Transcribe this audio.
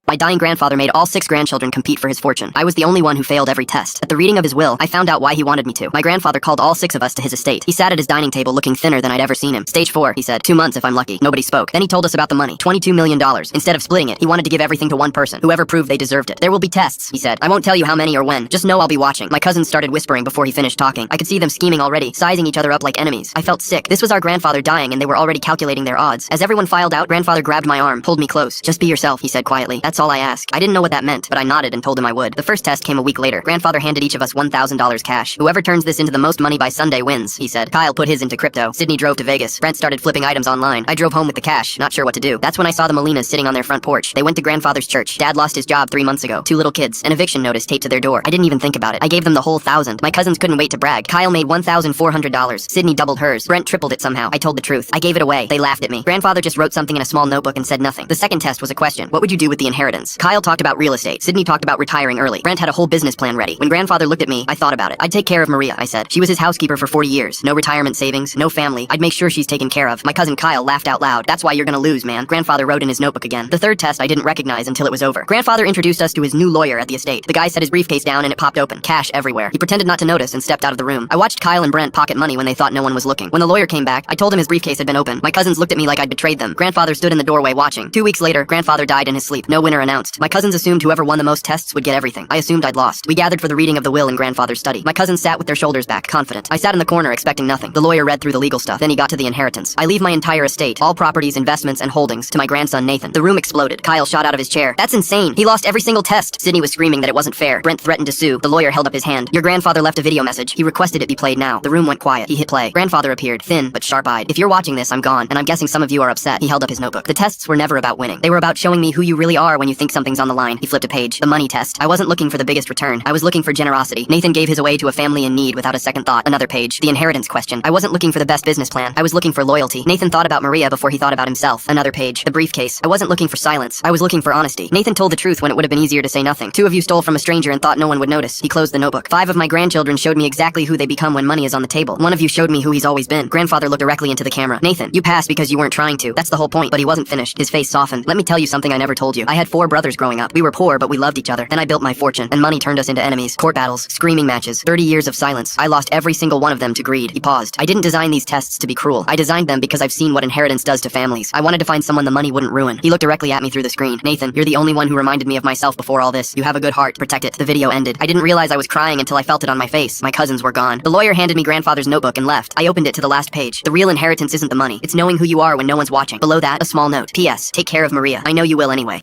My dying grandfather made all 6 grandchildren compete for his fortune. I was the only one who failed every test. At the reading of his will, I found out why he wanted me to. My grandfather called all 6 of us to his estate. He sat at his dining table looking thinner than I'd ever seen him. Stage 4, he said. 2 months if I'm lucky. Nobody spoke. Then he told us about the money. $22 million. Instead of splitting it, he wanted to give everything to one person. Whoever proved they deserved it. There will be tests, he said. I won't tell you how many or when. Just know I'll be watching. My cousins started whispering before he finished talking. I could see them scheming already, sizing each other up like enemies. I felt sick. This was our grandfather dying and they were already calculating their odds. As everyone filed out, grandfather grabbed my arm, pulled me close. Just be yourself, he said quietly. That's all I ask. I didn't know what that meant, but I nodded and told him I would. The first test came a week later. Grandfather handed each of us $1,000 cash. Whoever turns this into the most money by Sunday wins, he said. Kyle put his into crypto. Sydney drove to Vegas. Brent started flipping items online. I drove home with the cash, not sure what to do. That's when I saw the Molinas sitting on their front porch. They went to grandfather's church. Dad lost his job 3 months ago. 2 little kids. An eviction notice taped to their door. I didn't even think about it. I gave them the whole 1,000. My cousins couldn't wait to brag. Kyle made $1,400. Sydney doubled hers. Brent tripled it somehow. I told the truth. I gave it away. They laughed at me. Grandfather just wrote something in a small notebook and said nothing. The second test was a question. What would you do with the inheritance? Kyle talked about real estate. Sydney talked about retiring early. Brent had a whole business plan ready. When grandfather looked at me, I thought about it. I'd take care of Maria, I said. She was his housekeeper for 40 years. No retirement savings, no family. I'd make sure she's taken care of. My cousin Kyle laughed out loud. That's why you're gonna lose, man. Grandfather wrote in his notebook again. The third test I didn't recognize until it was over. Grandfather introduced us to his new lawyer at the estate. The guy set his briefcase down and it popped open. Cash everywhere. He pretended not to notice and stepped out of the room. I watched Kyle and Brent pocket money when they thought no one was looking. When the lawyer came back, I told him his briefcase had been open. My cousins looked at me like I'd betrayed them. Grandfather stood in the doorway watching. 2 weeks later, grandfather died in his sleep. No winner announced. My cousins assumed whoever won the most tests would get everything. I assumed I'd lost. We gathered for the reading of the will in grandfather's study. My cousins sat with their shoulders back, confident. I sat in the corner expecting nothing. The lawyer read through the legal stuff. Then he got to the inheritance. I leave my entire estate, all properties, investments, and holdings, to my grandson Nathan. The room exploded. Kyle shot out of his chair. That's insane. He lost every single test. Sydney was screaming that it wasn't fair. Brent threatened to sue. The lawyer held up his hand. Your grandfather left a video message. He requested it be played now. The room went quiet. He hit play. Grandfather appeared, thin but sharp-eyed. If you're watching this, I'm gone, and I'm guessing some of you are upset. He held up his notebook. The tests were never about winning. They were about showing me who you really are when you think something's on the line. He flipped a page. The money test. I wasn't looking for the biggest return. I was looking for generosity. Nathan gave his away to a family in need without a second thought. Another page. The inheritance question. I wasn't looking for the best business plan. I was looking for loyalty. Nathan thought about Maria before he thought about himself. Another page. The briefcase. I wasn't looking for silence. I was looking for honesty. Nathan told the truth when it would have been easier to say nothing. 2 of you stole from a stranger and thought no one would notice. He closed the notebook. 5 of my grandchildren showed me exactly who they become when money is on the table. 1 of you showed me who he's always been. Grandfather looked directly into the camera. Nathan, you passed because you weren't trying to. That's the whole point. But he wasn't finished. His face softened. Let me tell you something I never told you. I had 4 brothers growing up. We were poor, but we loved each other. Then I built my fortune, and money turned us into enemies. Court battles, screaming matches, 30 years of silence. I lost every single one of them to greed. He paused. I didn't design these tests to be cruel. I designed them because I've seen what inheritance does to families. I wanted to find someone the money wouldn't ruin. He looked directly at me through the screen. Nathan, you're the only one who reminded me of myself before all this. You have a good heart. Protect it. The video ended. I didn't realize I was crying until I felt it on my face. My cousins were gone. The lawyer handed me grandfather's notebook and left. I opened it to the last page. The real inheritance isn't the money. It's knowing who you are when no one's watching. Below that, a small note. P.S. Take care of Maria. I know you will anyway.